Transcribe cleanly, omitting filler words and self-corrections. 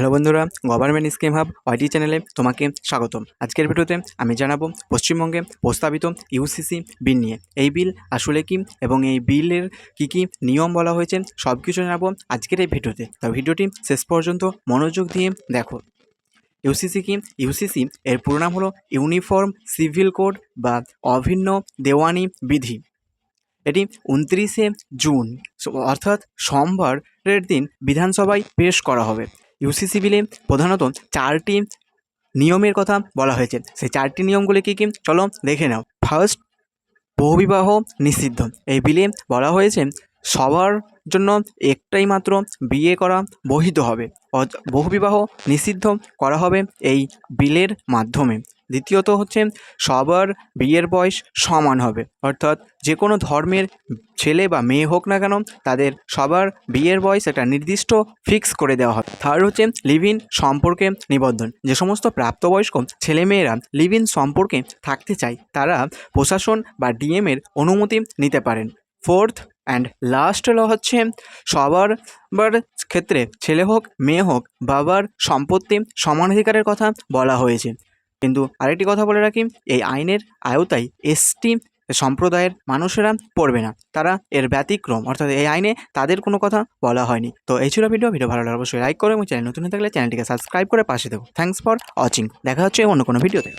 Hello বন্ধুরা, government scheme hub ওয়াইটি চ্যানেলে তোমাকে স্বাগতম। আজকের ভিডিওতে আমি জানাবো পশ্চিমবঙ্গে প্রস্তাবিত ইউসিসি বিল নিয়ে। এই বিল আসলে কি এবং এই বিলের কি নিয়ম বলা হয়েছে সব কিছু জানাবো আজকের এই ভিডিওতে। তো ভিডিওটি শেষ পর্যন্ত মনোযোগ দিয়ে দেখো। ইউসিসি কি? ইউসিসি এর পুরো নাম হলো ইউনিফর্ম সিভিল কোড বা অভিন্ন দেওয়ানি বিধি। এটি 29শে জুন অর্থাৎ সোমবারের দিন বিধানসভায় পেশ করা হবে। ইউসিসি বিলে প্রধানত 4টি নিয়মের কথা বলা হয়েছে। সেই 4টি নিয়মগুলি কী কী চলো দেখে নাও। ফার্স্ট, বহুবিবাহ নিষিদ্ধ। এই বিলে বলা হয়েছে সবার জন্য একটাই মাত্র বিয়ে করা বৈধ হবে, বহুবিবাহ নিষিদ্ধ করা হবে এই বিলের মাধ্যমে। দ্বিতীয়ত হচ্ছে সবার বিয়ের বয়স সমান হবে, অর্থাৎ যে কোনো ধর্মের ছেলে বা মেয়ে হোক না কেন তাদের সবার বিয়ের বয়স একটা নির্দিষ্ট ফিক্স করে দেওয়া হবে। থার্ড হচ্ছে লিভ ইন সম্পর্কে নিবন্ধন। যে সমস্ত প্রাপ্তবয়স্ক ছেলেমেয়েরা লিভ ইন সম্পর্কে থাকতে চায় তারা প্রশাসন বা ডিএমের অনুমতি নিতে পারেন। ফোর্থ অ্যান্ড লাস্ট হচ্ছে সবার ক্ষেত্রে ছেলে হোক মেয়ে হোক বাবার সম্পত্তি সমানাধিকারের কথা বলা হয়েছে। কিন্তু আরেকটি কথা বলে রাখি, এই আইনের আওতায় এসটি সম্প্রদায়ের মানুষেরা পড়বে না, তারা এর ব্যতিক্রম, অর্থাৎ এই আইনে তাদের কোনো কথা বলা হয়নি। তো এই ছিল ভিডিও ভালো লাগলে অবশ্যই লাইক করো এবং চ্যানেল নতুন হয়ে থাকলে চ্যানেলটিকে সাবস্ক্রাইব করে পাশে দেবো। Thanks for watching. দেখা হচ্ছে অন্য কোনো ভিডিওতে।